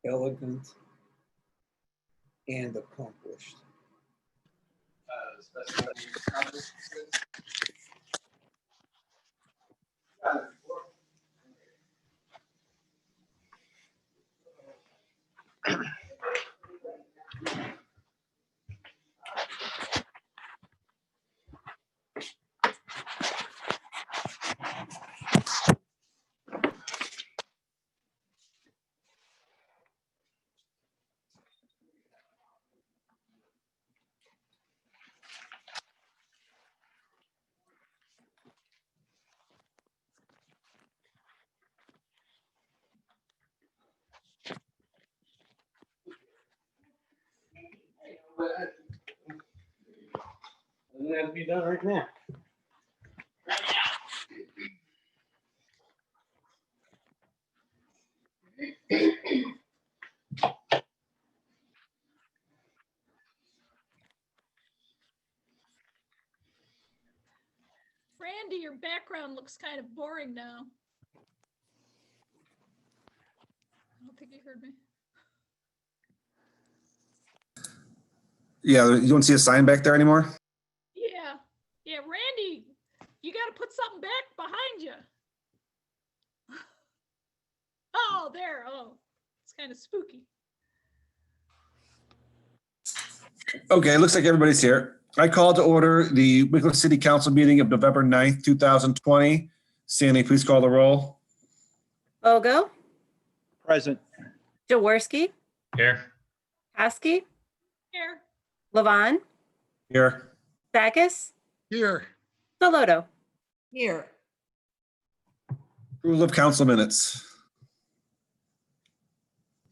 elegant, and accomplished. Doesn't have to be done right now. Randy, your background looks kind of boring now. I don't think you heard me. Yeah, you don't see a sign back there anymore? Yeah. Yeah, Randy, you got to put something back behind you. Oh, there. Oh, it's kind of spooky. Okay, it looks like everybody's here. I call to order the Wickliffe City Council meeting of November 9th, 2020. Sandy, please call the roll. Bogo, Present. Jaworski, Here. Hosky, Here. Levon, Here. Sakis, Here. Soloto. Here. Approval of council minutes.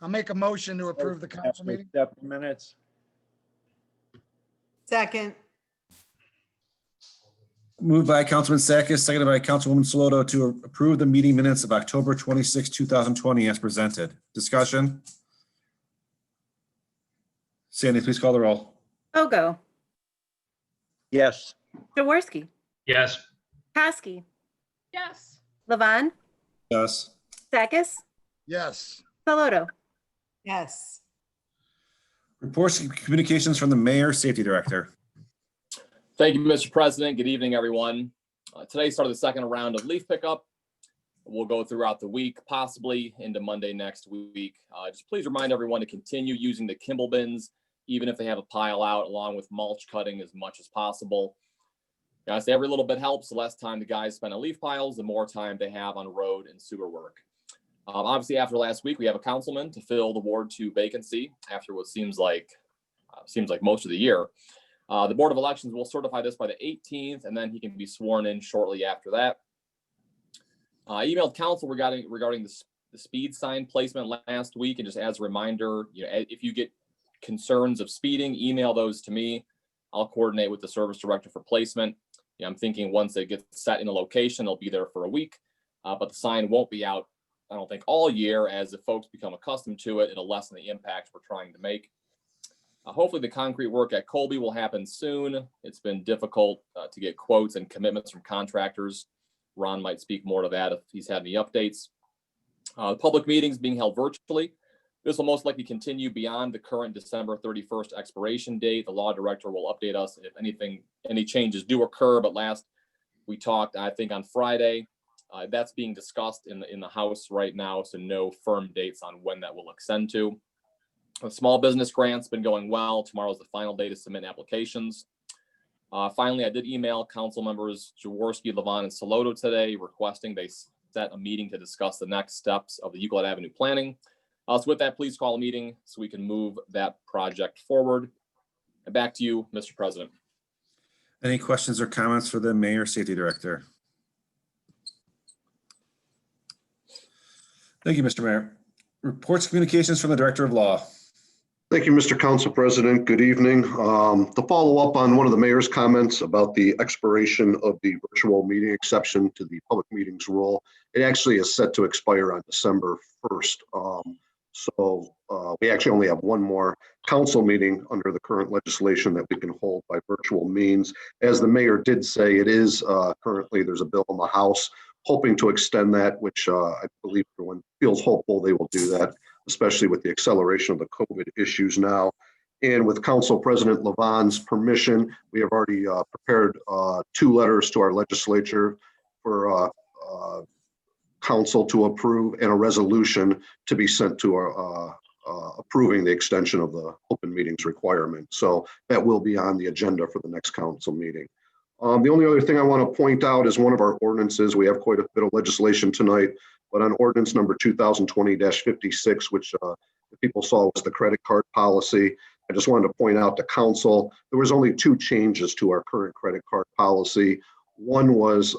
I'll make a motion to approve the council meeting. Accept minutes. Second. Moved by Councilman Sakis, seconded by Councilwoman Soloto to approve the meeting minutes of October 26, 2020 as presented. Discussion? Sandy, please call the roll. Bogo, Yes. Jaworski, Yes. Hosky, Yes. Levon, Yes. Sakis, Yes. Soloto. Yes. Reports and communications from the mayor, safety director. Thank you, Mr. President. Good evening, everyone. Today started the second round of leaf pickup. We'll go throughout the week, possibly into Monday next week. Just please remind everyone to continue using the Kimball bins, even if they have a pile out, along with mulch cutting as much as possible. I say every little bit helps. The less time the guys spend on leaf piles, the more time they have on road and sewer work. Obviously, after last week, we have a councilman to fill the Ward 2 vacancy after what seems like most of the year. The Board of Elections will certify this by the 18th, and then he can be sworn in shortly after that. I emailed council regarding the speed sign placement last week, and just as a reminder, if you get concerns of speeding, email those to me. I'll coordinate with the service director for placement. I'm thinking once it gets set in a location, they'll be there for a week, but the sign won't be out, I don't think, all year. As if folks become accustomed to it, it'll lessen the impact we're trying to make. Hopefully the concrete work at Colby will happen soon. It's been difficult to get quotes and commitments from contractors. Ron might speak more to that if he's had any updates. The public meetings being held virtually. This will most likely continue beyond the current December 31st expiration date. The law director will update us if any changes do occur. But last we talked, I think on Friday, that's being discussed in the House right now. So no firm dates on when that will extend to. Small business grants been going well. Tomorrow's the final day to submit applications. Finally, I did email council members Jaworski, Levon, and Soloto today requesting they set a meeting to discuss the next steps of the Euclid Avenue planning. So with that, please call a meeting so we can move that project forward. And back to you, Mr. President. Any questions or comments for the mayor, safety director? Thank you, Mr. Mayor. Reports, communications from the director of law. Thank you, Mr. Council President. Good evening. To follow up on one of the mayor's comments about the expiration of the virtual meeting exception to the public meetings rule, it actually is set to expire on December 1st. So we actually only have one more council meeting under the current legislation that we can hold by virtual means. As the mayor did say, it is currently, there's a bill in the House hoping to extend that, which I believe everyone feels hopeful they will do that. especially with the acceleration of the COVID issues now. And with Council President Levon's permission, we have already prepared 2 letters to our legislature for council to approve and a resolution to be sent to our approving the extension of the open meetings requirement. So that will be on the agenda for the next council meeting. The only other thing I want to point out is one of our ordinances. We have quite a bit of legislation tonight, but on ordinance number 2020-56, which the people saw was the credit card policy. I just wanted to point out to council, there was only 2 changes to our current credit card policy. One was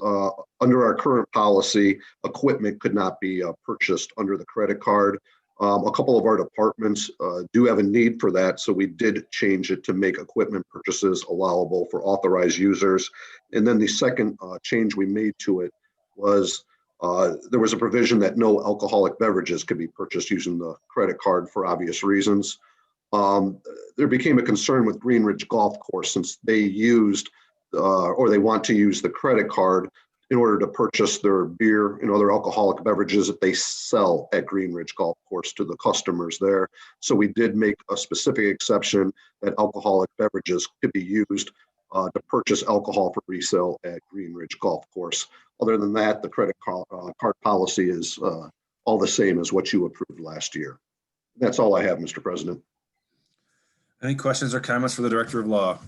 under our current policy, equipment could not be purchased under the credit card. A couple of our departments do have a need for that, so we did change it to make equipment purchases allowable for authorized users. And then the second change we made to it was there was a provision that no alcoholic beverages could be purchased using the credit card for obvious reasons. There became a concern with Greenridge Golf Course since they used or they want to use the credit card in order to purchase their beer and other alcoholic beverages that they sell at Greenridge Golf Course to the customers there. So we did make a specific exception that alcoholic beverages could be used to purchase alcohol for resale at Greenridge Golf Course. Other than that, the credit card policy is all the same as what you approved last year. That's all I have, Mr. President. Any questions or comments for the Director of Law?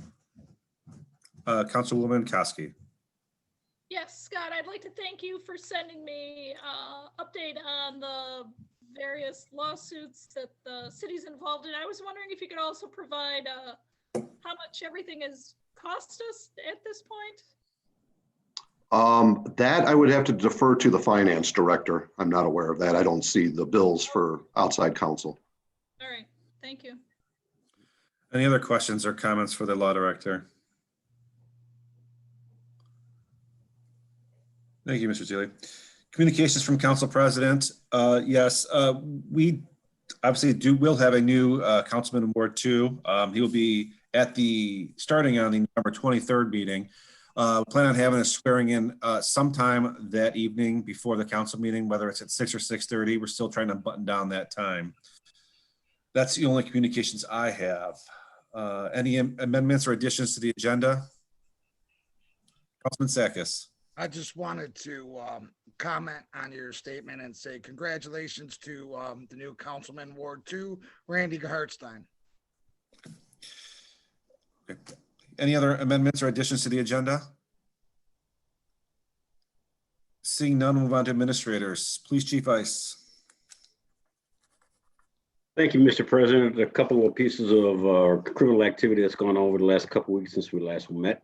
Councilwoman Koski. Yes, Scott, I'd like to thank you for sending me update on the various lawsuits that the city's involved in. I was wondering if you could also provide how much everything has cost us at this point? That I would have to defer to the finance director. I'm not aware of that. I don't see the bills for outside counsel. All right, thank you. Any other questions or comments for the Law Director? Thank you, Mr. Seeley. Communications from Council President. Yes, we obviously will have a new councilman in Ward 2. He will be starting on the November 23rd meeting. Plan on having a swearing in sometime that evening before the council meeting, whether it's at 6 or 6:30. We're still trying to button down that time. That's the only communications I have. Any amendments or additions to the agenda? Councilman Sakis. I just wanted to comment on your statement and say congratulations to the new councilman Ward 2, Randy Hartstein. Okay. Any other amendments or additions to the agenda? Seeing none, we'll move on to administrators. Please, Chief Ice. Thank you, Mr. President. A couple of pieces of criminal activity that's gone on over the last couple of weeks since we last met.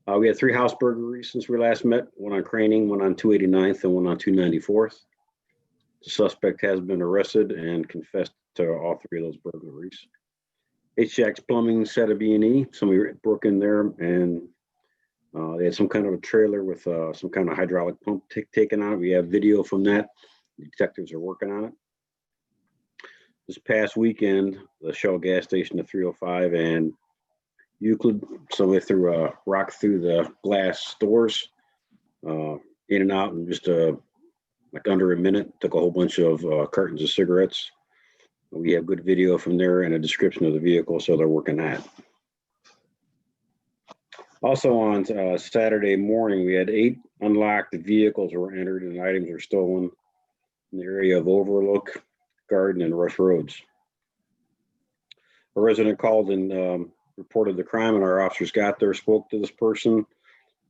We had 3 house burglaries since we last met, one on Craning, one on 289th, and one on 294th. The suspect has been arrested and confessed to all 3 of those burglaries. HJAX Plumbing set a B&E. Somebody broke in there and they had some kind of a trailer with some kind of hydraulic pump taken out. We have video from that. The detectives are working on it. This past weekend, the Shell gas station at 305 and Euclid, somebody threw a rock through the glass doors, in and out in just like under a minute. Took a whole bunch of cartons of cigarettes. We have good video from there and a description of the vehicle, so they're working that. Also on Saturday morning, we had 8 unlocked vehicles were entered and items were stolen in the area of Overlook, Garden, and Rush Roads. A resident called and reported the crime, and our officers got there, spoke to this person.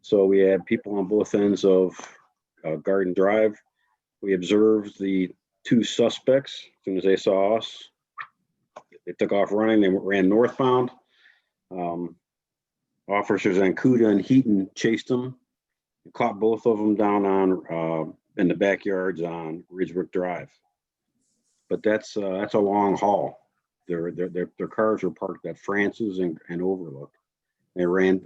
So we had people on both ends of Garden Drive. We observed the 2 suspects. As soon as they saw us, they took off running. They ran northbound. Officers on Cuda and Heaton chased them, caught both of them down on in the backyards on Ridgebrook Drive. But that's a long haul. Their cars were parked at Francis and Overlook. They ran,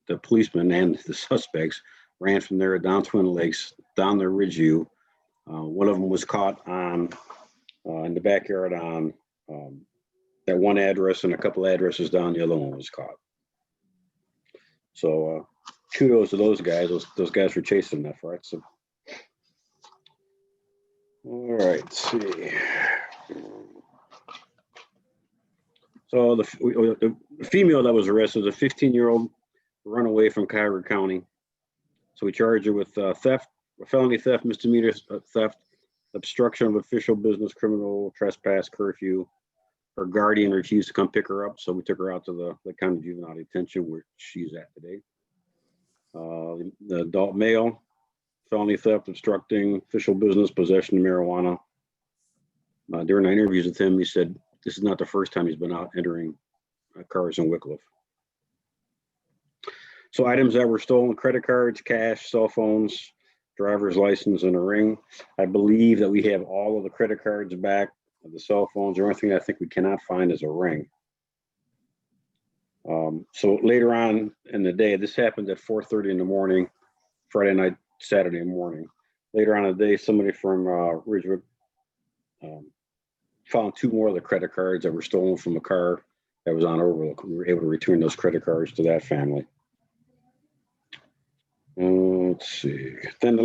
the policemen and the suspects ran from there down Twin Lakes, down the Ridgeview. One of them was caught on in the backyard on that one address, and a couple addresses down the other one was caught. So kudos to those guys. Those guys were chasing that for it. So. All right, let's see. So the female that was arrested was a 15-year-old runaway from Cuyahoga County. So we charged her with theft, felony theft, misdemeanor theft, obstruction of official business, criminal trespass, curfew. Her guardian refused to come pick her up, so we took her out to the county juvenile detention where she's at today. The adult male, felony theft, obstructing official business, possession of marijuana. During our interviews with him, he said this is not the first time he's been out entering cars in Wickliffe. So items that were stolen: credit cards, cash, cell phones, driver's license, and a ring. I believe that we have all of the credit cards back, the cell phones. The only thing I think we cannot find is a ring. So later on in the day, this happened at 4:30 in the morning, Friday night, Saturday morning. Later on in the day, somebody from Ridgewood found 2 more of the credit cards that were stolen from a car that was on overlook. We were able to return those credit cards to that family. Let's see. Then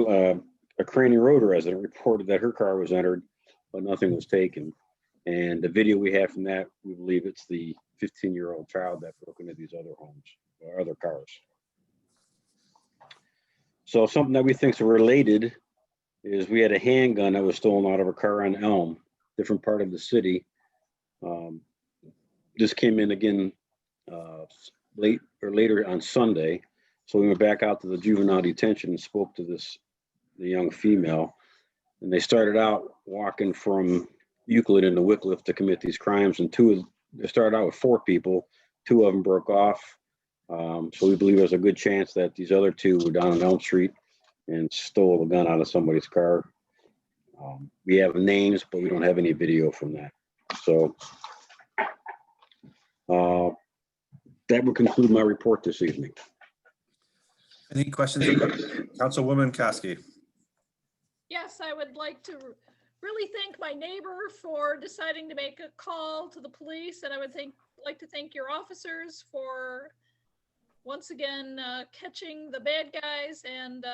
a Craney Road resident reported that her car was entered, but nothing was taken. And the video we have from that, we believe it's the 15-year-old child that broke into these other homes or other cars. So something that we think is related is we had a handgun that was stolen out of a car on Elm, different part of the city. This came in again later on Sunday. So we went back out to the juvenile detention and spoke to the young female. And they started out walking from Euclid into Wickliffe to commit these crimes. And they started out with 4 people. 2 of them broke off. So we believe there's a good chance that these other 2 were down on Elm Street and stole a gun out of somebody's car. We have names, but we don't have any video from that. So that will conclude my report this evening. Any questions? Councilwoman Koski. Yes, I would like to really thank my neighbor for deciding to make a call to the police, and I would like to thank your officers for once again catching the bad guys. And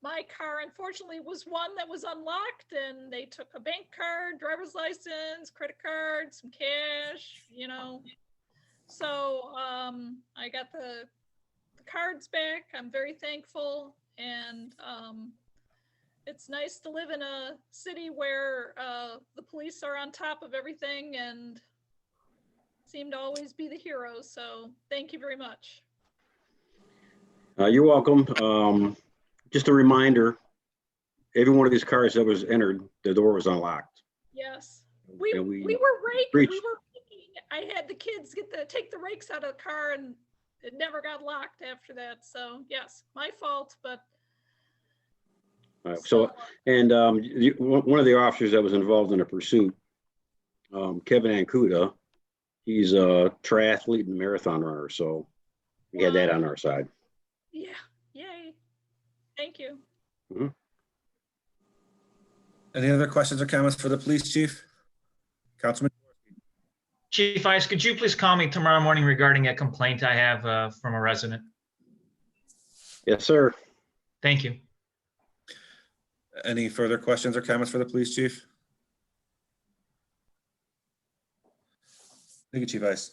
my car, unfortunately, was one that was unlocked, and they took a bank card, driver's license, credit card, some cash, you know. So I got the cards back. I'm very thankful, and it's nice to live in a city where the police are on top of everything and seem to always be the heroes. So thank you very much. You're welcome. Just a reminder, every one of these cars that was entered, the door was unlocked. Yes, we And were breached. raking. I had the kids take the rakes out of the car, and it never got locked after that. So yes, my fault, but. So one of the officers that was involved in the pursuit, Kevin Ancuda, he's a triathlete and marathon runner. So we had that on our side. Yeah, yay. Thank you. Mm-hmm. Any other questions or comments for the police chief? Councilman. Chief Ice, could you please call me tomorrow morning regarding a complaint I have from a resident? Yes, sir. Thank you. Any further questions or comments for the police chief? Thank you, Chief Ice.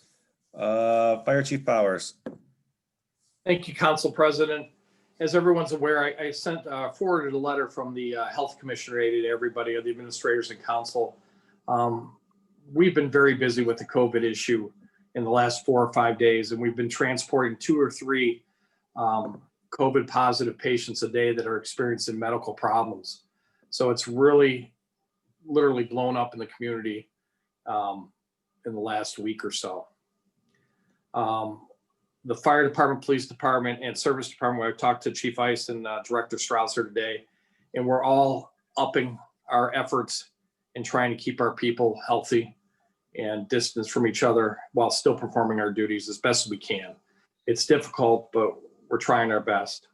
Fire Chief Powers. Thank you, Council President. As everyone's aware, I forwarded a letter from the Health Commissioner to everybody, the administrators and council. We've been very busy with the COVID issue in the last 4 or 5 days, and we've been transporting 2 or 3 COVID positive patients a day that are experiencing medical problems. So it's really literally blown up in the community in the last week or so. The fire department, police department, and service department, where I talked to Chief Ice and Director Strausser today, and we're all upping our efforts in trying to keep our people healthy and distance from each other while still performing our duties as best as we can. It's difficult, but we're trying our best.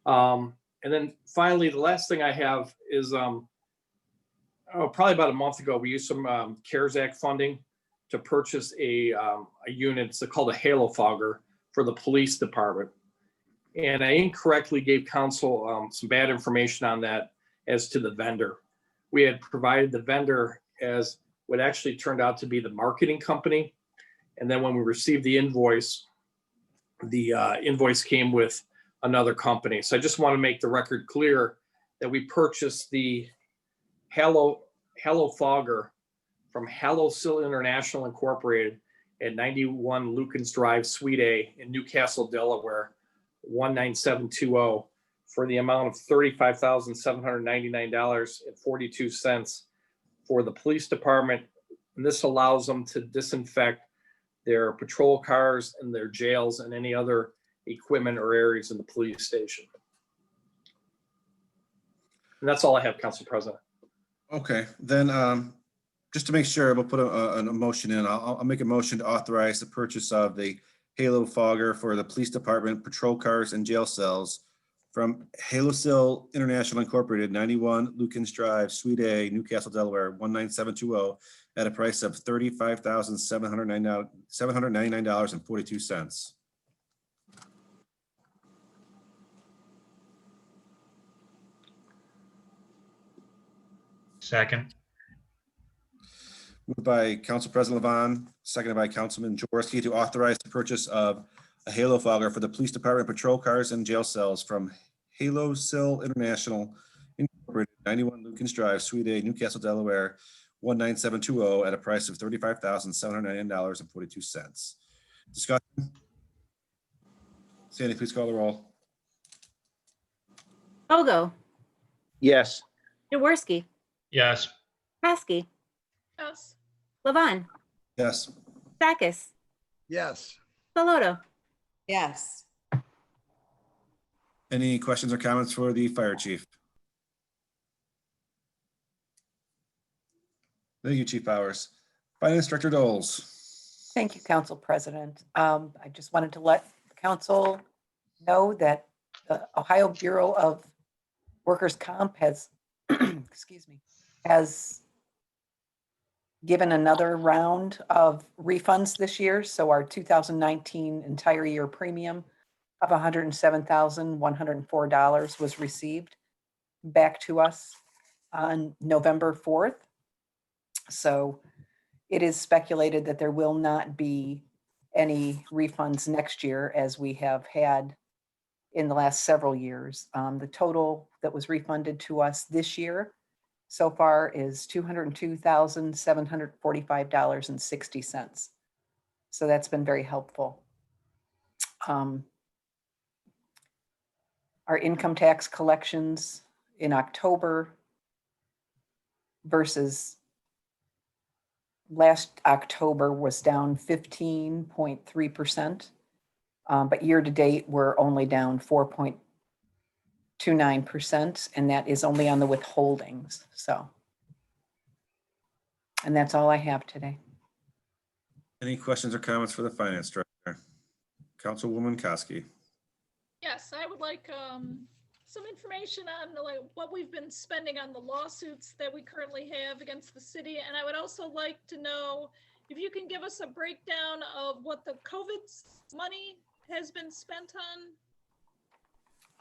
And then finally, the last thing I have is probably about a month ago, we used some CARES Act funding to purchase a unit. It's called a halo fogger for the police department. And I incorrectly gave council some bad information on that. as to the vendor. We had provided the vendor as what actually turned out to be the marketing company. And then when we received the invoice came with another company. So I just want to make the record clear that we purchased the Hello Fogger from Hello Sil International Incorporated at 91 Lukens Drive, Suite A in Newcastle, Delaware, 19720 for the amount of $35,799.42 for the police department. And this allows them to disinfect their patrol cars and their jails and any other equipment or areas in the police station. And that's all I have, Council President. Okay, then just to make sure, we'll put a motion in. I'll make a motion to authorize the purchase of the Halo Fogger for the police department, patrol cars, and jail cells from Halo Sil International Incorporated, 91 Lukens Drive, Suite A, Newcastle, Delaware, 19720, at a price of $35,799.42. Second. Moved by Council President Levon, seconded by Councilman Jaworski to authorize the purchase of a Halo Fogger for the police department, patrol cars, and jail cells from Halo Sil International Incorporated, 91 Lukens Drive, Suite A, Newcastle, Delaware, 19720, at a price of $35,799.42. Discussion. Sandy, please call the roll. Bogo, Yes. Jaworski, Yes. Paskey, Yes. Levon, Yes. Sakis, Yes. Saloto. Yes. Any questions or comments for the fire chief? Thank you, Chief Powers. Finance Director Doles. Thank you, Council President. I just wanted to let the council know that the Ohio Bureau of Workers' Comp has, excuse me, has given another round of refunds this year. So our 2019 entire year premium of $107,104 was received back to us on November 4th. So it is speculated that there will not be any refunds next year, as we have had in the last several years. The total that was refunded to us this year so far is $202,745.60. So that's been very helpful. Our income tax collections in October versus last October was down 15.3%. But year to date, we're only down 4.29%, and that is only on the withholdings. So, and that's all I have today. Any questions or comments for the Finance Director? Councilwoman Koski. Yes, I would like some information on what we've been spending on the lawsuits that we currently have against the city. And I would also like to know if you can give us a breakdown of what the COVID money has been spent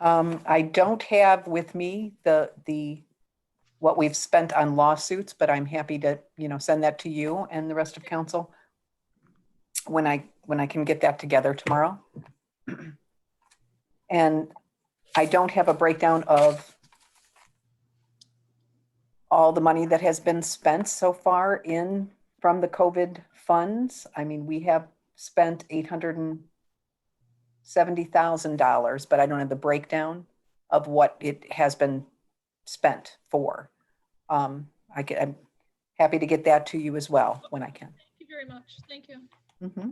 on. I don't have with me the what we've spent on lawsuits, but I'm happy to, send that to you and the rest of council when I can get that together tomorrow. And I don't have a breakdown of all the money that has been spent so far from the COVID funds. I mean, we have spent $870,000, but I don't have the breakdown of what it has been spent for. I'm happy to get that to you as well when I can. Thank you very much. Thank you. Mm-hmm.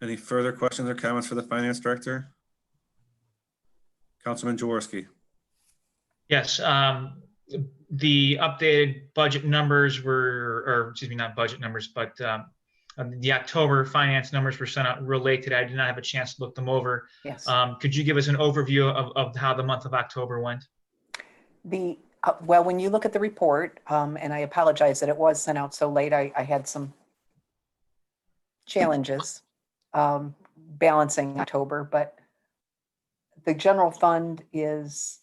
Any further questions or comments for the Finance Director? Councilman Jaworski. Yes, the updated budget numbers were, or excuse me, not budget numbers, but the October finance numbers were sent out real late today. I did not have a chance to look them over. Yes. Could you give us an overview of how the month of October went? Well, when you look at the report, and I apologize that it was sent out so late, I had some challenges balancing October, but the general fund is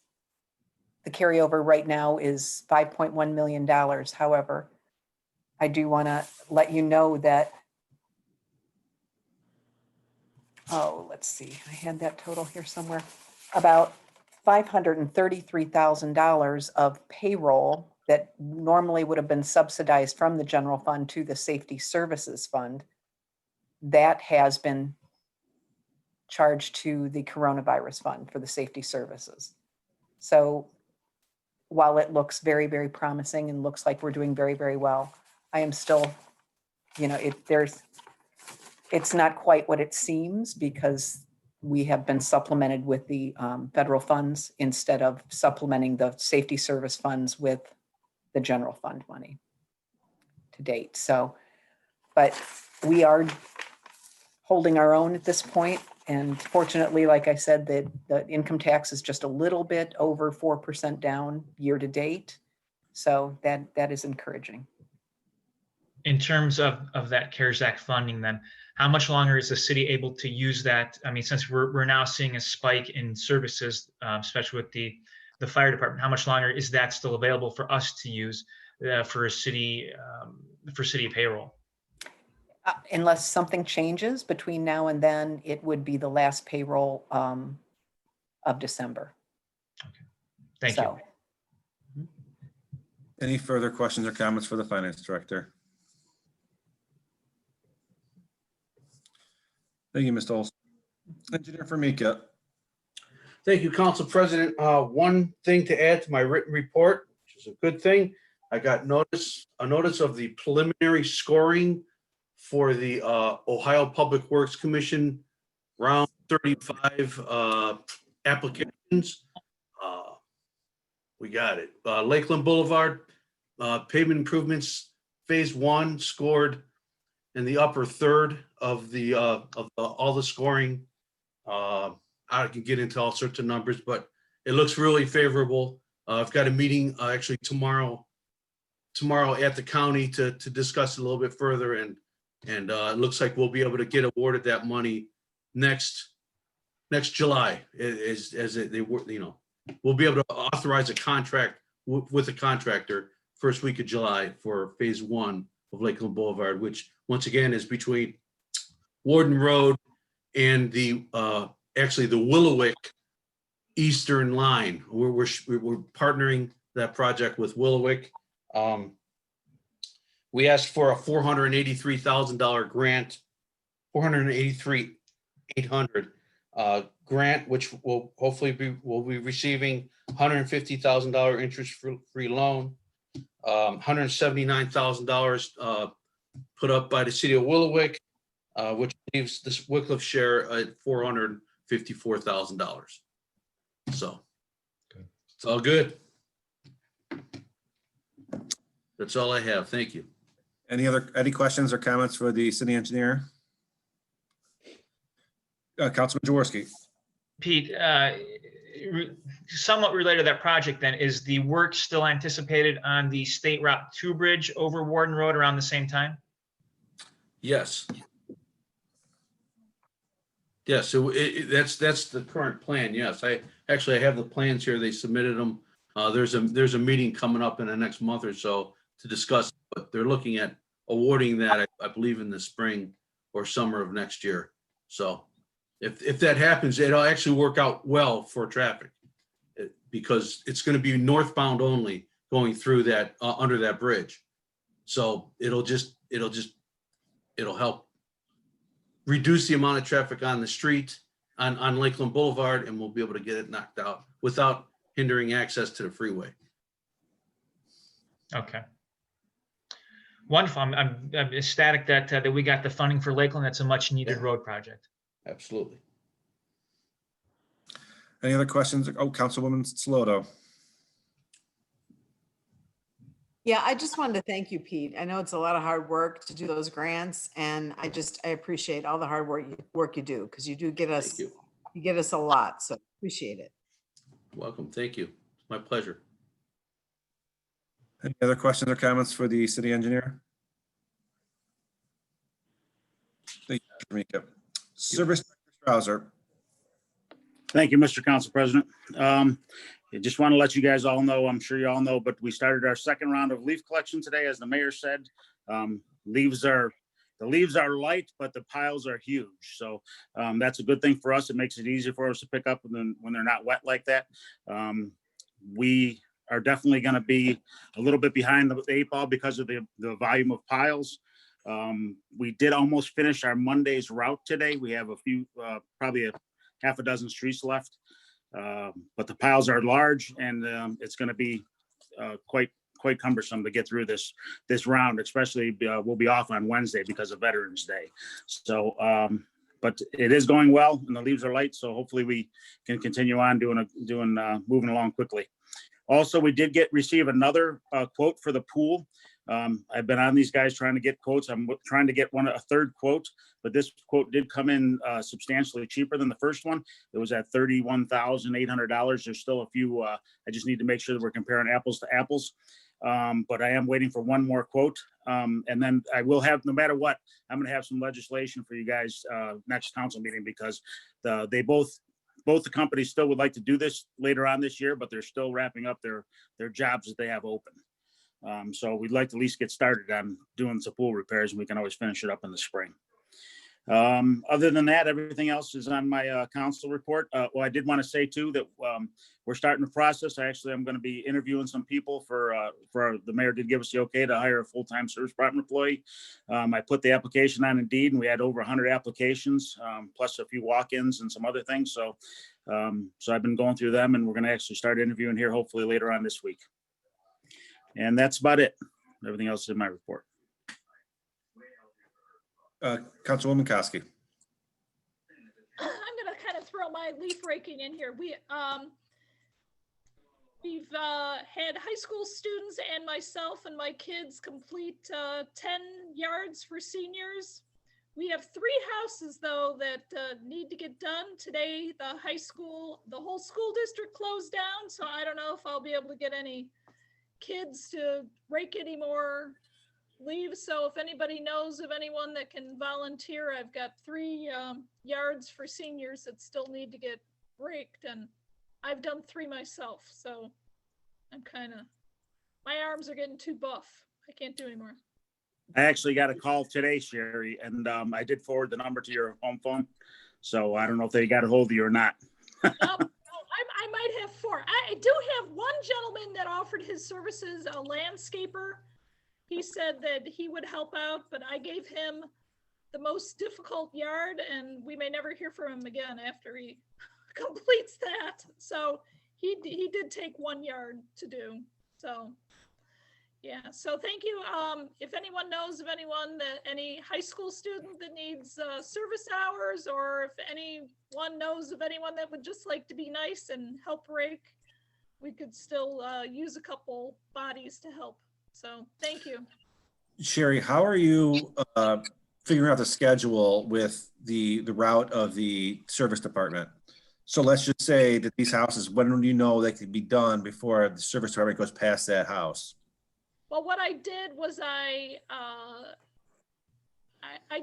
the carryover right now is $5.1 million. However, I do want to let you know that, oh, let's see, I had that total here somewhere. About $533,000 of payroll that normally would have been subsidized from the general fund to the safety services fund, that has been charged to the coronavirus fund for the safety services. So while it looks very, very promising and looks like we're doing very, very well, I am still, it's not quite what it seems because we have been supplemented with the federal funds instead of supplementing the safety service funds with the general fund money to date. So, but we are holding our own at this point. And fortunately, like I said, the income tax is just a little bit over 4% down year to date. So that is encouraging. In terms of that CARES Act funding, then how much longer is the city able to use that? I mean, since we're now seeing a spike in services, especially with the fire department, how much longer is that still available for us to use for city payroll? Unless something changes between now and then, it would be the last payroll of December. Okay. Thank you. Any further questions or comments for the finance director? Thank you, Mr. Olson. Engineer Formica. Thank you, Council President. One thing to add to my written report, which is a good thing. I got a notice of the preliminary scoring for the Ohio Public Works Commission round 35 applications. We got it. Lakeland Boulevard pavement improvements phase 1 scored in the upper third of all the scoring. I can get into all sorts of numbers, but it looks really favorable. I've got a meeting actually tomorrow at the county to discuss it a little bit further, and it looks like we'll be able to get awarded that money next July. We'll be able to authorize a contract with a contractor first week of July for phase 1 of Lakeland Boulevard, which once again is between Warden Road and the Wickliffe Eastern line. We're partnering that project with Wickliffe. We asked for a $483,000 grant, $483,800 grant, which will hopefully we'll be receiving $150,000 interest-free loan, $179,000 put up by the city of Wickliffe, which leaves this Wickliffe share at $454,000. So it's all good. That's all I have. Thank you. Any questions or comments for the city engineer? Councilman Jaworski. Pete, somewhat related to that project then, is the work still anticipated on the State Route 2 bridge over Warden Road around the same time? Yes. Yes, so that's the current plan. Yes, I have the plans here. They submitted them. There's a meeting coming up in the next month or so to discuss, but they're looking at awarding that, I believe, in the spring or summer of next year. So if that happens, it'll actually work out well for traffic because it's going to be northbound only going through that under that bridge. So it'll help reduce the amount of traffic on the street on Lakeland Boulevard, and we'll be able to get it knocked out without hindering access to the freeway. Okay. Wonderful. I'm ecstatic that we got the funding for Lakeland. That's a much needed road project. Absolutely. Any other questions? Oh, Councilwoman Sloto. Yeah, I just wanted to thank you, Pete. I know it's a lot of hard work to do those grants, and I appreciate all the hard work you do, because you do give us, you give us a lot, so appreciate it. Welcome. Thank you. It's my pleasure. Any other questions or comments for the city engineer? Thank you, Mr. Mika. Service Director Strouser. Thank you, Mr. Council President. I just want to let you guys all know, I'm sure you all know, but we started our second round of leaf collection today, as the mayor said. The leaves are light, but the piles are huge. So that's a good thing for us. It makes it easier for us to pick up when they're not wet like that. We are definitely going to be a little bit behind the 8 ball because of the volume of piles. We did almost finish our Monday's route today. We have a few, probably a half a dozen streets left, but the piles are large, and it's going to be quite cumbersome to get through this round, especially we'll be off on Wednesday because of Veterans Day. So, but it is going well, and the leaves are light, so hopefully we can continue on moving along quickly. Also, we did receive another quote for the pool. I've been on these guys trying to get quotes. I'm trying to get a third quote, but this quote did come in substantially cheaper than the first one. It was at $31,800. There's still a few. I just need to make sure that we're comparing apples to apples. But I am waiting for one more quote. And then I will have, no matter what, I'm going to have some legislation for you guys next council meeting, because both the companies still would like to do this later on this year, but they're still wrapping up their jobs that they have open. So we'd like to at least get started on doing some pool repairs, and we can always finish it up in the spring. Other than that, everything else is on my council report. Well, I did want to say too that we're starting the process. I'm going to be interviewing some people for the mayor did give us the okay to hire a full-time service department employee. I put the application on Indeed, and we had over 100 applications, plus a few walk-ins and some other things. So I've been going through them, and we're going to actually start interviewing here hopefully later on this week. And that's about it. Everything else is in my report. Councilwoman Koski. I'm gonna kind of throw my leaf raking in here. We've had high school students and myself and my kids complete 10 yards for seniors. We have 3 houses though that need to get done today. The whole school district closed down, so I don't know if I'll be able to get any kids to rake any more leaves. So if anybody knows of anyone that can volunteer, I've got 3 yards for seniors that still need to get raked, and I've done 3 myself. So I'm my arms are getting too buff. I can't do anymore. I actually got a call today, Sherry, and I did forward the number to your home phone. So I don't know if they got a hold of you or not. I might have 4. I do have one gentleman that offered his services, a landscaper. He said that he would help out, but I gave him the most difficult yard, and we may never hear from him again after he completes that. So he did take 1 yard to do. So yeah, so thank you. If anyone knows of any high school student that needs service hours, or if anyone knows of anyone that would just like to be nice and help rake, we could still use a couple bodies to help. So thank you. Sherry, how are you figuring out the schedule with the route of the service department? So let's just say that these houses, when do you know they could be done before the service department goes past that house? Well, what I did was I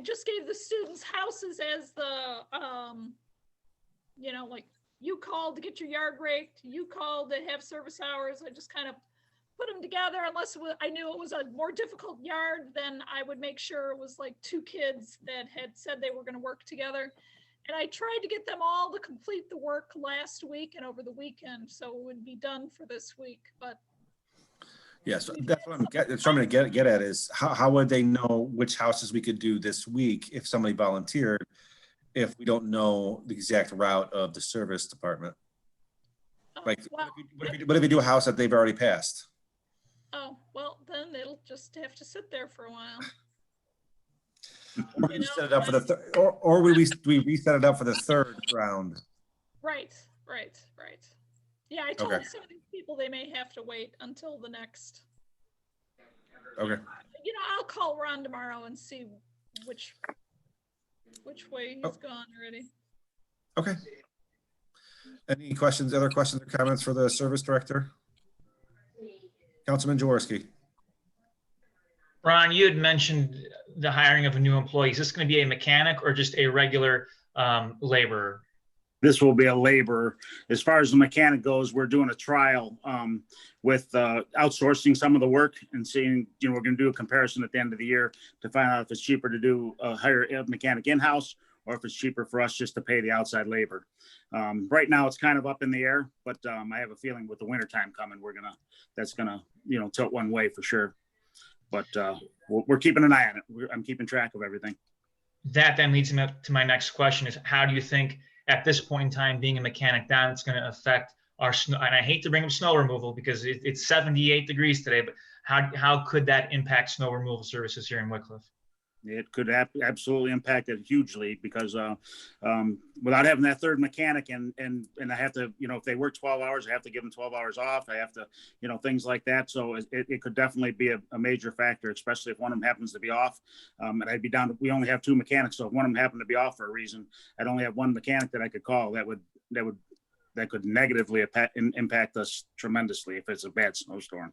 just gave the students houses as the, like you called to get your yard raked, you called to have service hours. I just kind of put them together. Unless I knew it was a more difficult yard, then I would make sure it was like 2 kids that had said they were going to work together. And I tried to get them all to complete the work last week and over the weekend, so it would be done for this week. But yes, that's what I'm trying to get at is how would they know which houses we could do this week if somebody volunteered, if we don't know the exact route of the service department? Like, what if you do a house that they've already passed? Oh, well, then it'll just have to sit there for a while. Or we set it up for the or we reset it up for the 3rd round. Right. Yeah, I told some of these people they may have to wait until the next. Okay. I'll call Ron tomorrow and see which way he's gone already. Okay. Any questions, other questions or comments for the service director? Councilman Jaworski. Ron, you had mentioned the hiring of a new employee. Is this going to be a mechanic or just a regular laborer? this will be a labor. As far as the mechanic goes, we're doing a trial with outsourcing some of the work and seeing, we're going to do a comparison at the end of the year to find out if it's cheaper to do hire a mechanic in-house or if it's cheaper for us just to pay the outside labor. Right now it's kind of up in the air, but I have a feeling with the winter time coming, that's gonna tilt one way for sure. But we're keeping an eye on it. I'm keeping track of everything. That then leads me to my next question is, how do you think at this point in time, being a mechanic down, it's going to affect our snow? And I hate to bring up snow removal because it's 78 degrees today, but how could that impact snow removal services here in Wickliffe? It could absolutely impact it hugely because without having that third mechanic and I have to, if they work 12 hours, I have to give them 12 hours off. I have to, things like that. So it could definitely be a major factor, especially if one of them happens to be off. And I'd be down to, we only have 2 mechanics. So if one of them happened to be off for a reason, I'd only have 1 mechanic that I could call. That could negatively impact us tremendously if it's a bad snowstorm.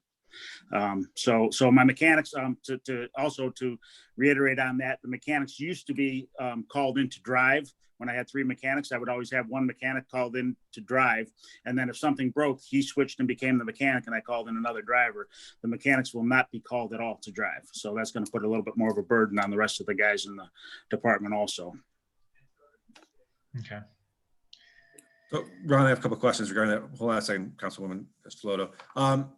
So my mechanics, to reiterate on that, the mechanics used to be called in to drive. When I had 3 mechanics, I would always have 1 mechanic called in to drive. And then if something broke, he switched and became the mechanic and I called in another driver. The mechanics will not be called at all to drive. So that's going to put a little bit more of a burden on the rest of the guys in the department also. Okay. So Ron, I have a couple of questions regarding that. Hold on a second, Councilwoman Esploto.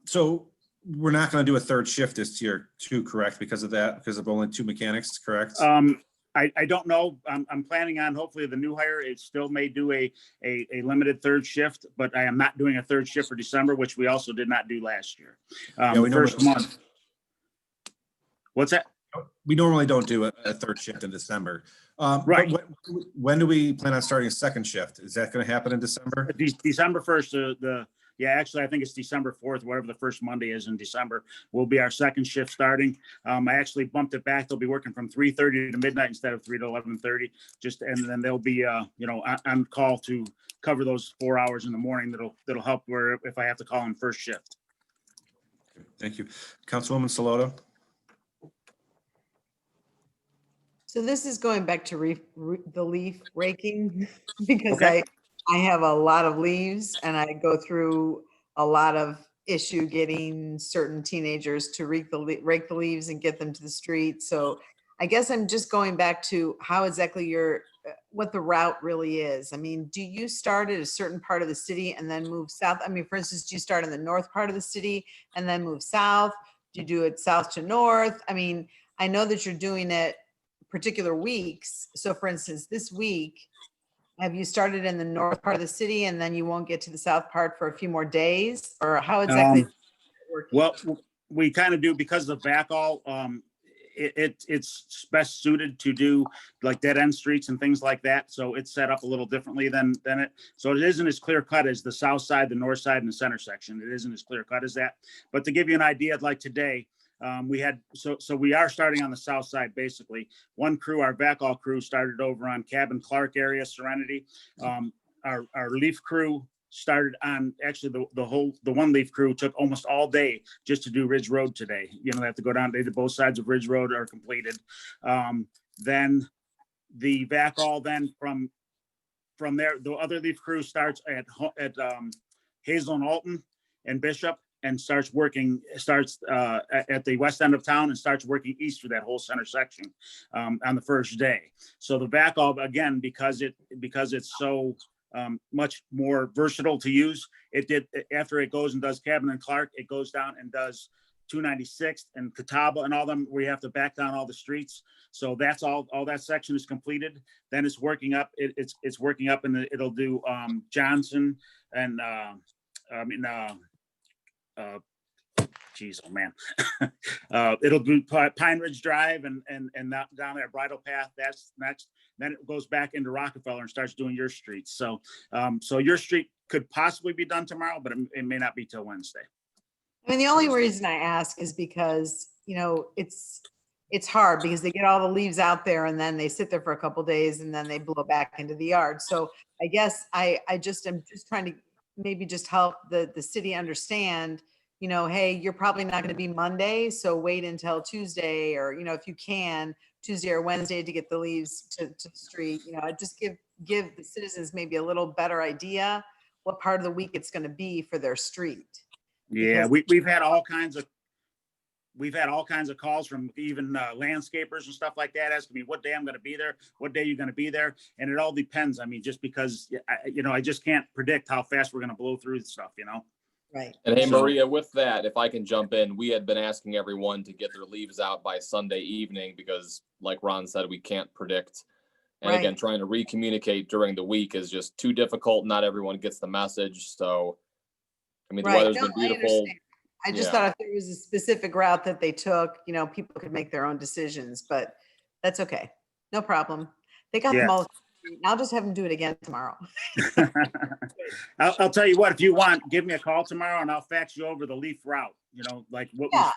So we're not going to do a third shift this year too, correct? Because of only 2 mechanics, correct? I don't know. I'm planning on, hopefully the new hire, it still may do a limited third shift, but I am not doing a third shift for December, which we also did not do last year. We first month. What's that? We normally don't do a third shift in December. Right. When do we plan on starting a second shift? Is that going to happen in December? December 1st, yeah, actually, I think it's December 4th, whatever the first Monday is in December, will be our second shift starting. I actually bumped it back. They'll be working from 3:30 to midnight instead of 3 to 11:30. And then they'll be, on call to cover those 4 hours in the morning. That'll help where if I have to call in first shift. Thank you, Councilwoman Saloto. So this is going back to the leaf raking because Okay. I have a lot of leaves and I go through a lot of issue getting certain teenagers to rake the leaves and get them to the street. So I guess I'm just going back to how exactly what the route really is. I mean, do you start at a certain part of the city and then move south? I mean, for instance, do you start in the north part of the city and then move south? Do you do it south to north? I mean, I know that you're doing it particular weeks. So for instance, this week, have you started in the north part of the city and then you won't get to the south part for a few more days? Or how exactly? Well, we kind of do because of backhaul. It's best suited to do like dead end streets and things like that. So it's set up a little differently than it. So it isn't as clear cut as the south side, the north side, and the center section. It isn't as clear cut as that. But to give you an idea, like today, we are starting on the south side. Basically, one crew, our backhaul crew, started over on Cabin Clark area, Serenity. Our leaf crew started on actually the one leaf crew took almost all day just to do Ridge Road today. They have to go down. They did both sides of Ridge Road are completed. Then the backhaul, then from there, the other leaf crew starts at Hazel and Alton and Bishop. And starts at the west end of town and starts working east through that whole center section on the first day. So the backhaul, again, because it's so much more versatile to use, after it goes and does Cabin and Clark, it goes down and does 296th and Catawba and all them. We have to back down all the streets. So that's all that section is completed. Then it's working up. It's working up and it'll do Johnson and geez, oh man. It'll do Pine Ridge Drive and down there Bridle Path. That's next. Then it goes back into Rockefeller and starts doing your streets. So your street could possibly be done tomorrow, but it may not be till Wednesday. I mean, the only reason I ask is because, it's hard because they get all the leaves out there and then they sit there for a couple of days and then they blow back into the yard. So I guess I just am just trying to maybe just help the city understand, hey, you're probably not going to be Monday, so wait until Tuesday or, if you can, Tuesday or Wednesday to get the leaves to the street. I just give give the citizens maybe a little better idea what part of the week it's going to be for their street. Yeah, Because- we've had all kinds of calls from even landscapers and stuff like that, asking me what day I'm going to be there, what day you're going to be there. And it all depends. I mean, just because, I just can't predict how fast we're going to blow through stuff, Right. And hey, So- Maria, with that, if I can jump in, we had been asking everyone to get their leaves out by Sunday evening because, like Ron said, we can't predict. And again, Right. trying to re-communicate during the week is just too difficult. Not everyone gets the message. So, I mean, the Right. weather's No, been I beautiful. understand. I just Yeah. thought if there was a specific route that they took, people could make their own decisions, but that's okay. No problem. They got Yeah. them all. I'll just have them do it again tomorrow. I'll tell you what, if you want, give me a call tomorrow and I'll fax you over the leaf route, like what we Yeah.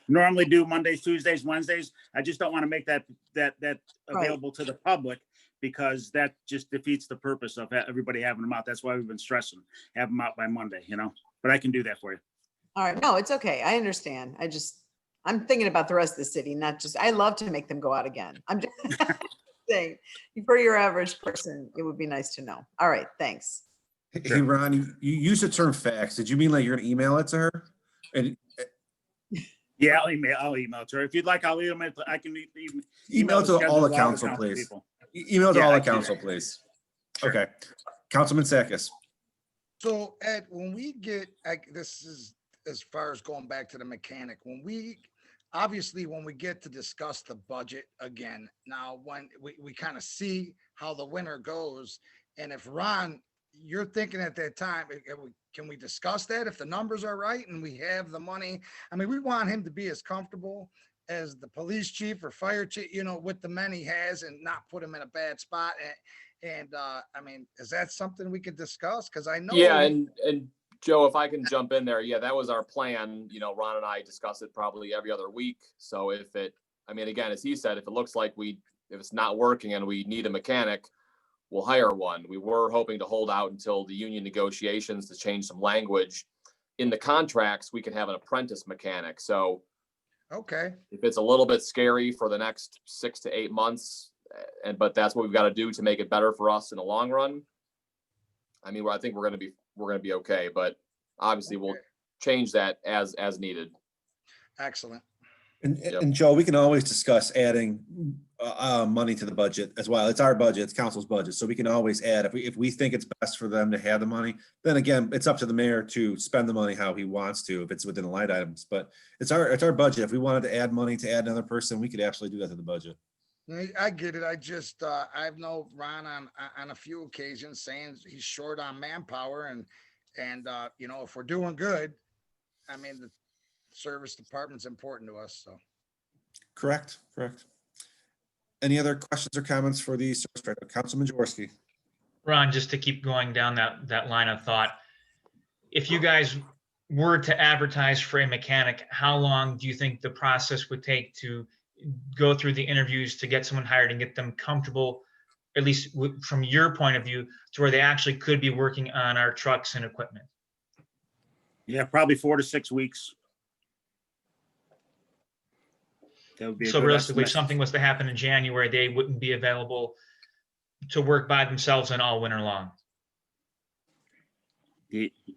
normally do Mondays, Tuesdays, Wednesdays. I just don't want to make that available to the public because that just defeats the purpose of everybody having them out. That's why we've been stressing, have them out by Monday, but I can do that for you. All right. No, it's okay. I understand. I'm thinking about the rest of the city, not just, I love to make them go out again. I'm just saying, for your average person, it would be nice to know. All right. Thanks. Hey, Ron, you used the term fax. Did you mean like you're gonna email it to her? And Yeah, I'll email it to her. If you'd like, I'll email it. I can email it to all the council, council please. people. Email it to Yeah, all I the can do council, that. please. Sure. Okay. Councilman Sakis. So Ed, when we get, this is as far as going back to the mechanic, when we get to discuss the budget again, now when we kind of see how the winter goes, and if Ron, you're thinking at that time, can we discuss that if the numbers are right and we have the money? I mean, we want him to be as comfortable as the police chief or fire chief, with the men he has and not put him in a bad spot. And I mean, is that something we could discuss? Because I know. Yeah, and Joe, if I can jump in there, yeah, that was our plan. Ron and I discuss it probably every other week. So again, as he said, if it looks like if it's not working and we need a mechanic, we'll hire one. We were hoping to hold out until the union negotiations to change some language in the contracts. We can have an apprentice mechanic. So okay, if it's a little bit scary for the next 6 to 8 months, but that's what we've got to do to make it better for us in the long run. I mean, I think we're going to be okay, but obviously we'll change that as needed. Excellent. And Joe, we can always discuss adding money to the budget as well. It's our budget, it's council's budget, so we can always add if we think it's best for them to have the money. Then again, it's up to the mayor to spend the money how he wants to if it's within the line items. But it's our budget. If we wanted to add money to add another person, we could absolutely do that to the budget. I get it. I just, I've known Ron on a few occasions saying he's short on manpower and if we're doing good, I mean, the service department's important to us, so. Correct. Any other questions or comments for the service director? Councilman Jaworski. Ron, just to keep going down that line of thought, if you guys were to advertise for a mechanic, how long do you think the process would take to go through the interviews to get someone hired and get them comfortable, at least from your point of view, to where they actually could be working on our trucks and equipment? Yeah, probably 4 to 6 weeks. That would be a So good realistically, if estimate. something was to happen in January, they wouldn't be available to work by themselves and all winter long.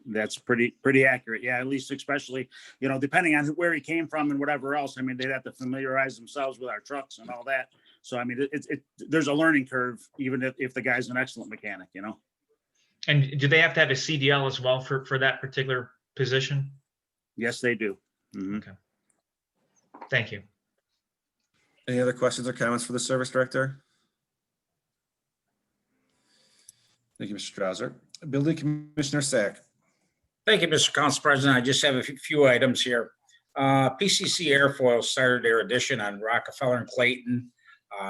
That's pretty accurate. Yeah, at least especially, depending on where he came from and whatever else. I mean, they'd have to familiarize themselves with our trucks and all that. So, I mean, there's a learning curve, even if the guy's an excellent mechanic, And do they have to have a CDL as well for that particular position? Yes, they do. Mhm. Okay. Thank you. Any other questions or comments for the service director? Thank you, Mr. Strauser. Building Commissioner Sack. Thank you, Mr. Council President. I just have a few items here. PCC Airfoil started their addition on Rockefeller and Clayton.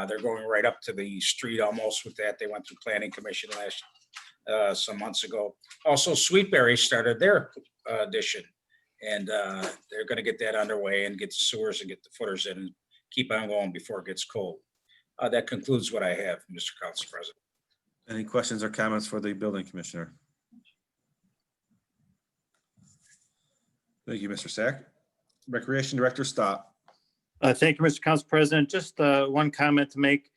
They're going right up to the street almost with that. They went through Planning Commission some months ago. Also, Sweetberry started their addition, and they're going to get that underway and get the sewers and get the footers in and keep on going before it gets cold. That concludes what I have, Mr. Council President. Any questions or comments for the building commissioner? Thank you, Mr. Sack. Recreation Director Stott. Thank you, Mr. Council President. Just one comment to make.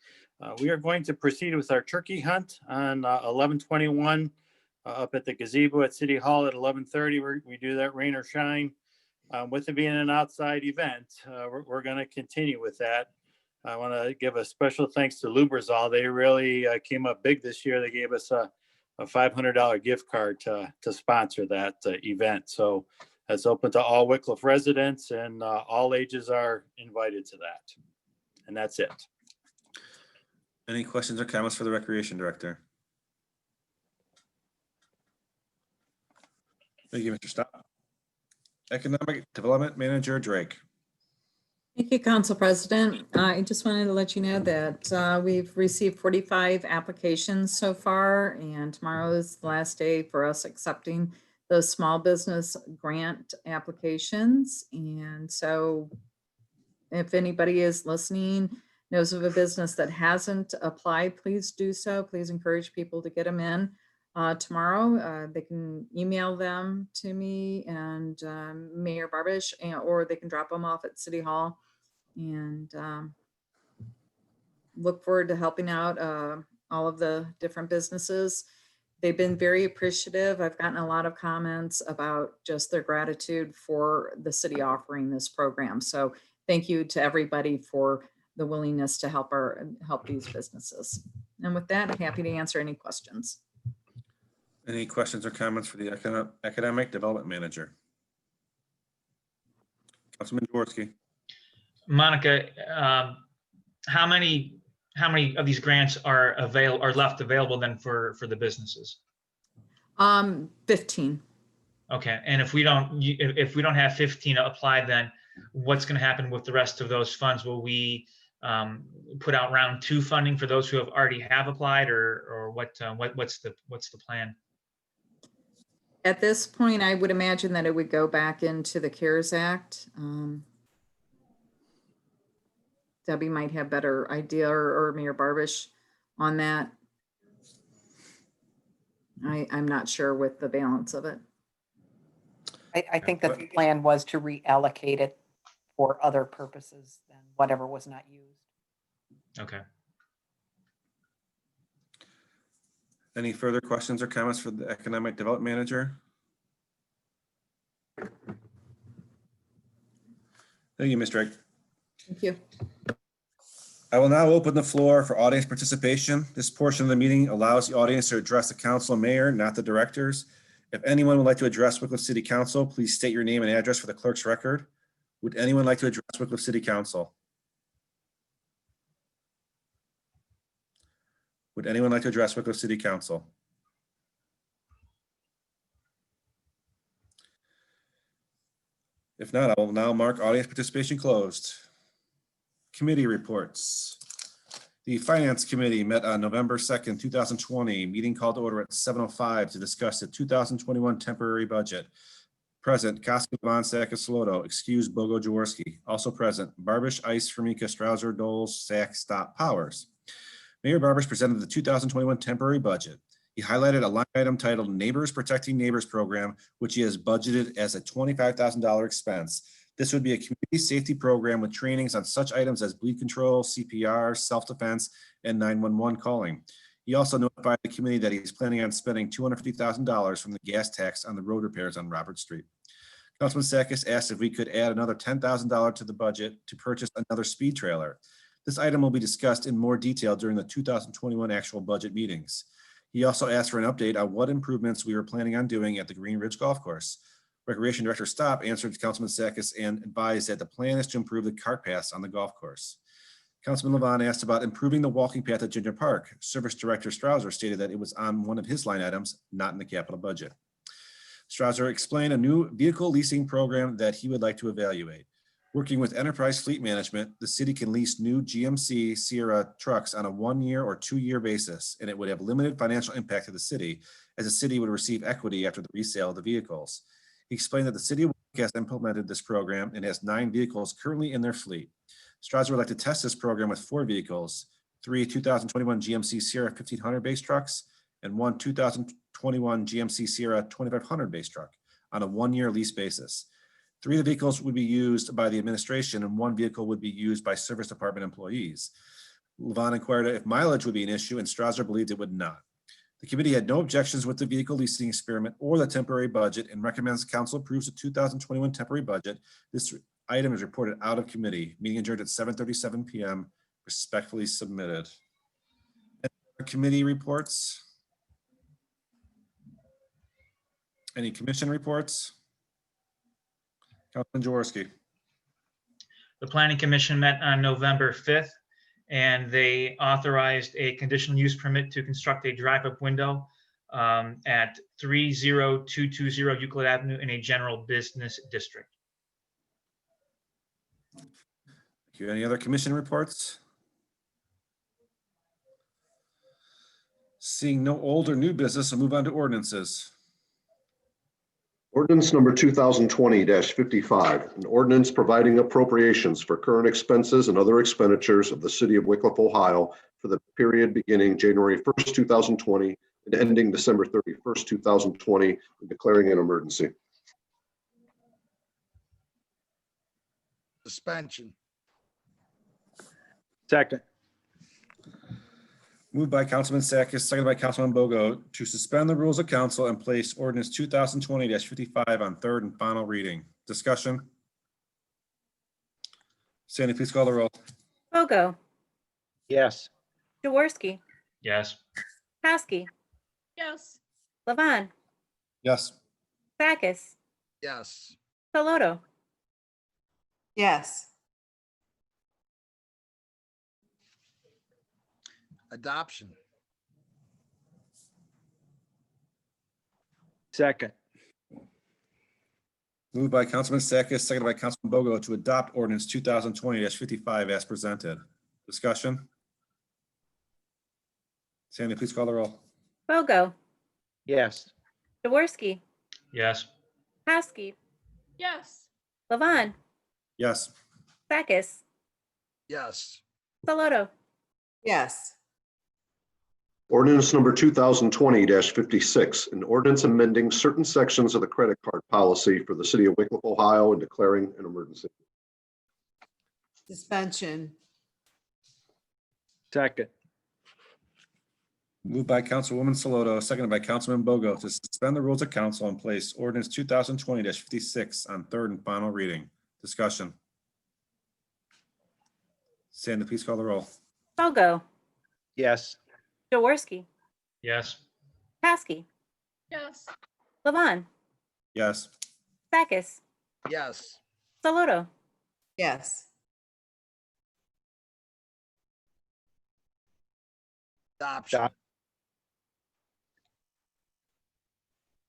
We are going to proceed with our turkey hunt on 11/21 up at the gazebo at City Hall at 11:30. We do that rain or shine. With it being an outside event, we're going to continue with that. I want to give a special thanks to Lubrizol. They really came up big this year. They gave us a $500 gift card to sponsor that event. So it's open to all Wickliffe residents, and all ages are invited to that. And that's it. Any questions or comments for the Recreation Director? Thank you, Mr. Stopp. Economic Development Manager Drake. Thank you, Council President. I just wanted to let you know that we've received 45 applications so far, and tomorrow is the last day for us accepting those small business grant applications. And so if anybody is listening, knows of a business that hasn't applied, please do so. Please encourage people to get them in tomorrow. They can email them to me and Mayor Barbish, or they can drop them off at City Hall. And look forward to helping out all of the different businesses. They've been very appreciative. I've gotten a lot of comments about just their gratitude for the city offering this program. So thank you to everybody for the willingness to help these businesses. And with that, I'm happy to answer any questions. Any questions or comments for the Economic Development Manager? Councilman Jaworski. Monica, how many of these grants are left available then for the businesses? 15. Okay, and if we don't have 15 applied, then what's going to happen with the rest of those funds? Will we put out round 2 funding for those who have already applied, or what's the plan? At this point, I would imagine that it would go back into the CARES Act. Debbie might have better idea, or Mayor Barbish on that. I'm not sure with the balance of it. I think that the plan was to reallocate it for other purposes than whatever was not used. Okay. Any further questions or comments for the Economic Development Manager? Thank you, Ms. Drake. Thank you. I will now open the floor for audience participation. This portion of the meeting allows the audience to address the council and mayor, not the directors. If anyone would like to address Wickliffe City Council, please state your name and address for the clerk's record. Would anyone like to address Wickliffe City Council? Would anyone like to address Wickliffe City Council? If not, I will now mark audience participation closed. Committee reports. The Finance Committee met on November 2nd, 2020. Meeting called to order at 7:05 to discuss the 2021 temporary budget. Present, Koski, Levon, Sakis, Sloto. Excused, Bogo, Jaworski. Also present, Barbish, Ice, Formica, Strouser, Doles, Sack, Stop, Powers. Mayor Barbish presented the 2021 temporary budget. He highlighted a line item titled Neighbors Protecting Neighbors Program, which he has budgeted as a $25,000 expense. This would be a community safety program with trainings on such items as bleed control, CPR, self-defense, and 911 calling. He also notified the committee that he's planning on spending $250,000 from the gas tax on the road repairs on Robert Street. Councilman Sakis asked if we could add another $10,000 to the budget to purchase another speed trailer. This item will be discussed in more detail during the 2021 actual budget meetings. He also asked for an update on what improvements we were planning on doing at the Green Ridge Golf Course. Recreation Director Stopp answered Councilman Sakis and advised that the plan is to improve the cart paths on the golf course. Councilman Levon asked about improving the walking path at Ginger Park. Service Director Strouser stated that it was on one of his line items, not in the capital budget. Strouser explained a new vehicle leasing program that he would like to evaluate. Working with Enterprise Fleet Management, the city can lease new GMC Sierra trucks on a 1-year or 2-year basis, and it would have limited financial impact to the city, as the city would receive equity after the resale of the vehicles. He explained that the city has implemented this program and has 9 vehicles currently in their fleet. Strouser would like to test this program with 4 vehicles, 3 2021 GMC Sierra 1500 base trucks and 1 2021 GMC Sierra 2500 base truck on a 1-year lease basis. 3 of the vehicles would be used by the administration and 1 vehicle would be used by service department employees. Levon inquired if mileage would be an issue, and Strasser believed it would not. The committee had no objections with the vehicle leasing experiment or the temporary budget and recommends the council approves the 2021 temporary budget. This item is reported out of committee. Meeting adjourned at 7:37 PM. Respectfully submitted. Committee reports. Any commission reports? Councilman Jaworski. The Planning Commission met on November 5th, and they authorized a conditional use permit to construct a drive-up window at 30220 Euclid Avenue in a general business district. Thank you. Any other commission reports? Seeing no old or new business, we'll move on to ordinances. Ordinance number 2020-55, an ordinance providing appropriations for current expenses and other expenditures of the city of Wickliffe, Ohio for the period beginning January 1st, 2020 and ending December 31st, 2020, and declaring an emergency. Suspension. Second. Moved by Councilman Sakis, seconded by Councilman Bogo to suspend the rules of council and place ordinance 2020-55 on third and final reading. Discussion. Sandy, please call the roll. Bogo, Yes. Jaworski, Yes. Paskey, Yes. Levon, Yes. Sakis, Yes. Saloto, Yes. Adoption. Second. Moved by Councilman Sakis, seconded by Councilman Bogo to adopt ordinance 2020-55 as presented. Discussion. Sandy, please call the roll. Bogo, Yes. Jaworski, Yes. Paskey, Yes. Levon, Yes. Sakis, Yes. Saloto, Yes. Ordinance number 2020-56, an ordinance amending certain sections of the credit card policy for the city of Wickliffe, Ohio, and declaring an emergency. Suspension. Second. Moved by Councilwoman Saloto, seconded by Councilman Bogo to suspend the rules of council and place ordinance 2020-56 on third and final reading. Discussion. Sandy, please call the roll. Bogo, Yes. Jaworski, Yes. Paskey, Yes. Levon, Yes. Sakis, Yes. Saloto, Yes. Adoption.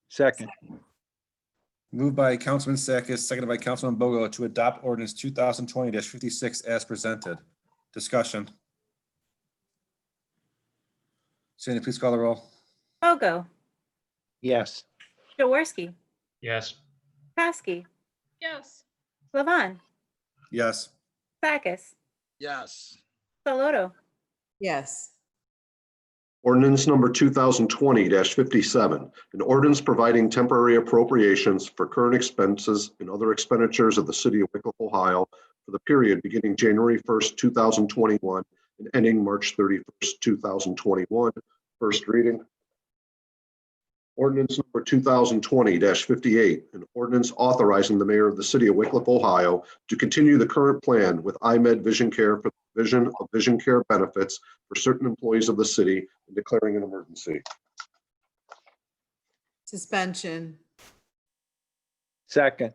Second. Moved by Councilman Sakis, seconded by Councilman Bogo to adopt ordinance 2020-56 as presented. Discussion. Sandy, please call the roll. Bogo, Yes. Jaworski, Yes. Paskey, Yes. Levon, Yes. Sakis, Yes. Saloto, Yes. Ordinance number 2020-57, an ordinance providing temporary appropriations for current expenses and other expenditures of the city of Wickliffe, Ohio for the period beginning January 1st, 2021 and ending March 31st, 2021. First reading. Ordinance number 2020-58, an ordinance authorizing the mayor of the city of Wickliffe, Ohio to continue the current plan with IMED Vision Care for the provision of vision care benefits for certain employees of the city and declaring an emergency. Suspension. Second.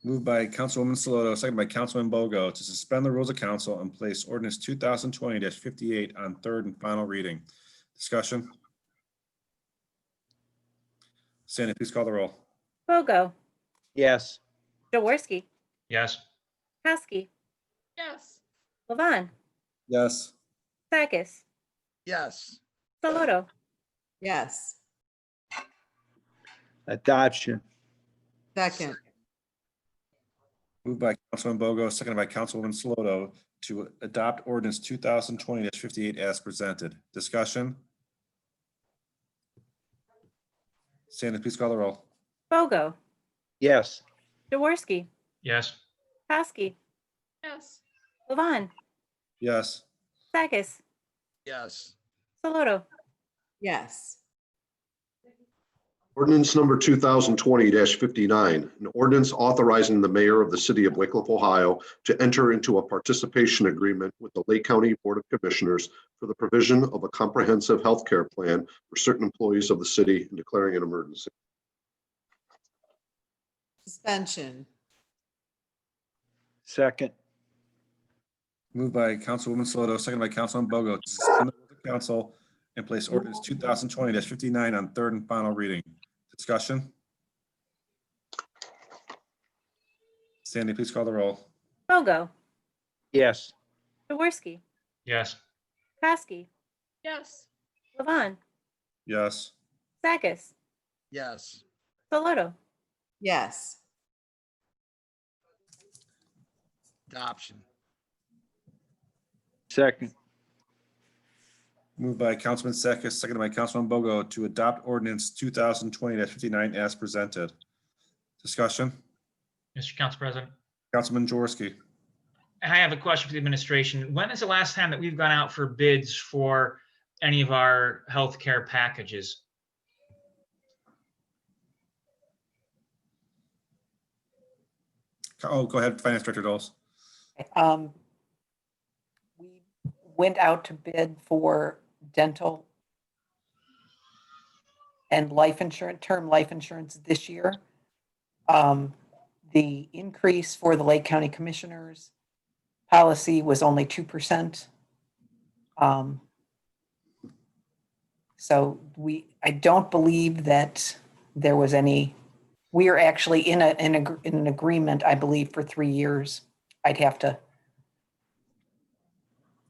Moved by Councilwoman Saloto, seconded by Councilman Bogo to suspend the rules of council and place ordinance 2020-58 on third and final reading. Discussion. Sandy, please call the roll. Bogo, Yes. Jaworski, Yes. Paskey, Yes. Levon, Yes. Sakis, Yes. Saloto, Yes. Adoption. Second. Moved by Councilman Bogo, seconded by Councilwoman Saloto to adopt ordinance 2020-58 as presented. Discussion. Sandy, please call the roll. Bogo, Yes. Jaworski, Yes. Paskey, Yes. Levon, Yes. Sakis, Yes. Saloto, Yes. Ordinance number 2020-59, an ordinance authorizing the mayor of the city of Wickliffe, Ohio to enter into a participation agreement with the Lake County Board of Commissioners for the provision of a comprehensive health care plan for certain employees of the city and declaring an emergency. Suspension. Second. Moved by Councilwoman Saloto, second by Councilman Bogo, to suspend the rules of council and place ordinance 2020-59 on third and final reading. Discussion? Sandy, please call the roll. Bogo, Yes. Jaworski, Yes. Kosky, yes, Levon, Yes. Sakis, Yes. Saloto, Yes. Adoption. Second. Moved by Councilman Sakis, seconded by Councilman Bogo to adopt ordinance 2020-59 as presented. Discussion? Mr. Council President, Councilman Jaworski. I have a question for the administration. When is the last time that we've gone out for bids for any of our healthcare packages? Oh, go ahead, Finance Director Doles. We went out to bid for dental and life insurance, term life insurance this year. The increase for the Lake County Commissioners policy was only 2%. So I don't believe that there was any, we are actually in an agreement, I believe, for 3 years. I'd have to,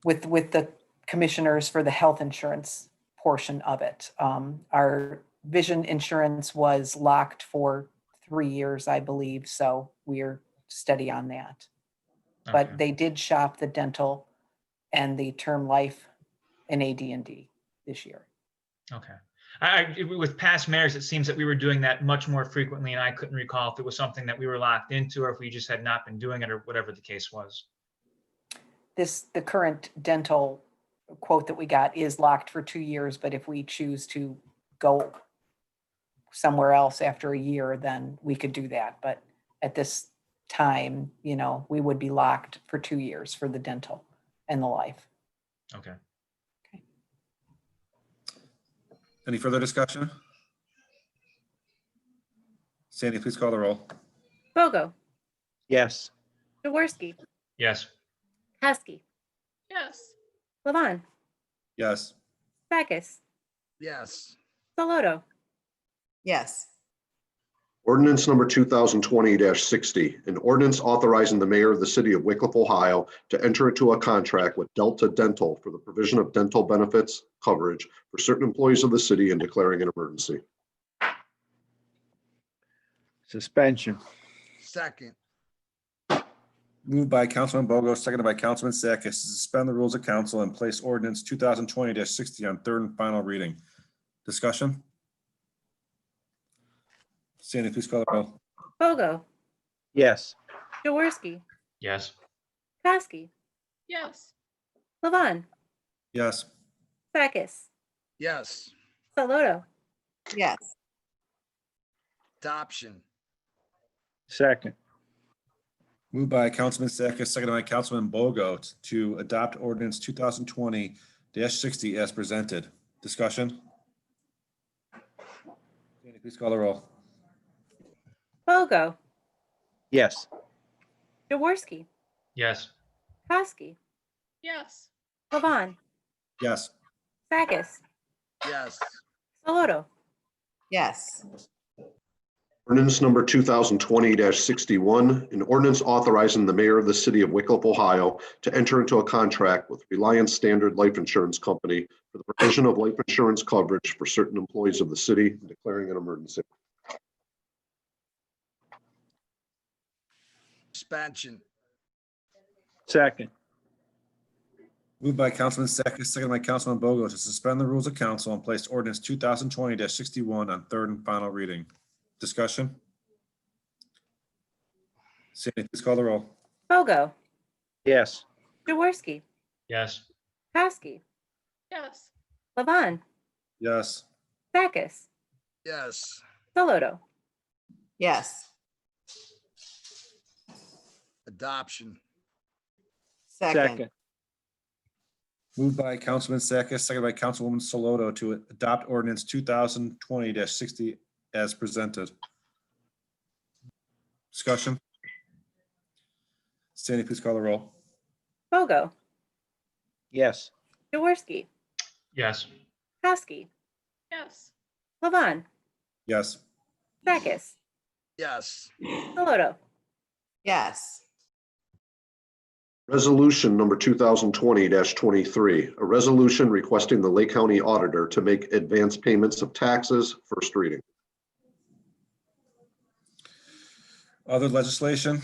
with the commissioners for the health insurance portion of it. Our vision insurance was locked for 3 years, I believe, so we're steady on that. But Okay. they did shop the dental and the term life and AD&D this year. Okay. With past mayors, it seems that we were doing that much more frequently, and I couldn't recall if it was something that we were locked into or if we just had not been doing it or whatever the case was. The current dental quote that we got is locked for 2 years, but if we choose to go somewhere else after a year, then we could do that. But at this time, we would be locked for 2 years for the dental and the life. Okay. Any further discussion? Sandy, please call the roll. Bogo, Yes. Jaworski, Yes. Kosky, yes, Levon, Yes. Sakis, Yes. Saloto, Yes. Ordinance number 2020-60, an ordinance authorizing the mayor of the city of Wickliffe, Ohio to enter into a contract with Delta Dental for the provision of dental benefits coverage for certain employees of the city and declaring an emergency. Suspension. Second. Moved by Councilman Bogo, seconded by Councilman Sakis, to suspend the rules of council and place ordinance 2020-60 on third and final reading. Discussion? Sandy, please call the roll. Bogo, Yes. Jaworski, Yes. Kosky, yes, Levon, Yes. Sakis, Yes. Saloto, Yes. Adoption. Second. Moved by Councilman Sakis, seconded by Councilman Bogo to adopt ordinance 2020-60 as presented. Discussion? Sandy, please call the roll. Bogo, Yes. Jaworski, Yes. Kosky, yes, Levon, Yes. Sakis, Yes. Saloto, Yes. Ordinance number 2020-61, an ordinance authorizing the mayor of the city of Wickliffe, Ohio to enter into a contract with Reliance Standard Life Insurance Company for the provision of life insurance coverage for certain employees of the city and declaring an emergency. Suspension. Second. Moved by Councilman Sakis, seconded by Councilman Bogo to suspend the rules of council and place ordinance 2020-61 on third and final reading. Discussion? Sandy, please call the roll. Bogo, Yes. Jaworski, Yes. Kowski, Yes. Levon, Yes. Sakis, Yes. Soloto, Yes. Adoption. Second. Moved by Councilman Sakis, second by Councilwoman Soloto to adopt ordinance 2020-60 as presented. Discussion? Sandy, please call the roll. Bogo, Yes. Jaworski, Yes. Kowski, Yes. Levon, Yes. Sakis, Yes. Soloto, Yes. Resolution number 2020-23, a resolution requesting the Lake County Auditor to make advance payments of taxes, first reading. Other legislation?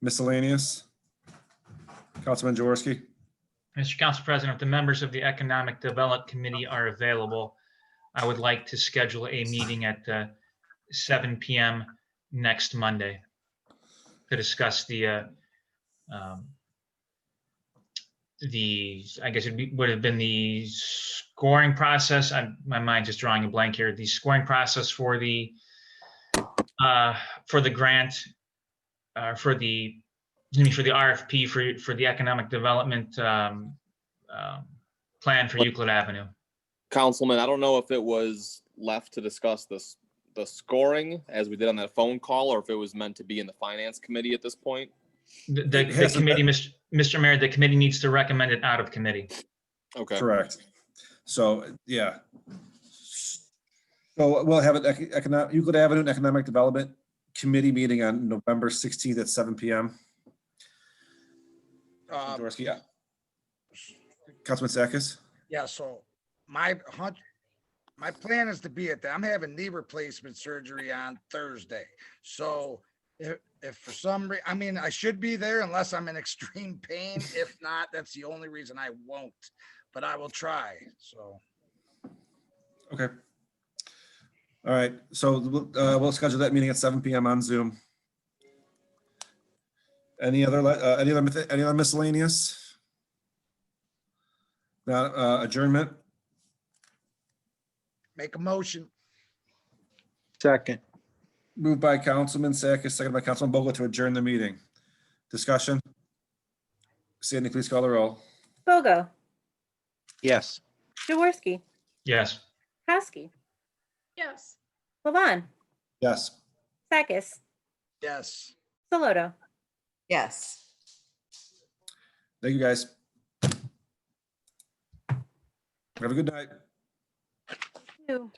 Miscellaneous? Councilman Jaworski? Mr. Council President, if the members of the Economic Development Committee are available, I would like to schedule a meeting at 7 PM next Monday to discuss I guess would have been the scoring process. My mind's just drawing a blank here. The scoring process for the grant, for the RFP for the economic development plan for Euclid Avenue. Councilman, I don't know if it was left to discuss the scoring as we did on that phone call, or if it was meant to be in the finance committee at this point. The committee, Mr. Mayor, the committee needs to recommend it out of committee. Okay. Correct. So, yeah. So we'll have an Euclid Avenue and Economic Development Committee meeting on November 16th at 7 PM. Jaworski, yeah. Councilman Sakis? Yeah, so my plan is to be at that. I'm having knee replacement surgery on Thursday. So if for some reason, I mean, I should be there unless I'm in extreme pain. If not, that's the only reason I won't, but I will try. So. Okay. All right. So we'll schedule that meeting at 7 PM on Zoom. Any other miscellaneous? Adjournment? Make a motion. Second. Moved by Councilman Sakis, second by Councilman Bogo to adjourn the meeting. Discussion? Sandy, please call the roll. Bogo, Yes. Jaworski, Yes. Kowski, Yes. Levon, Yes. Sakis, Yes. Soloto. Yes. Thank you, guys. Have a good night. Two.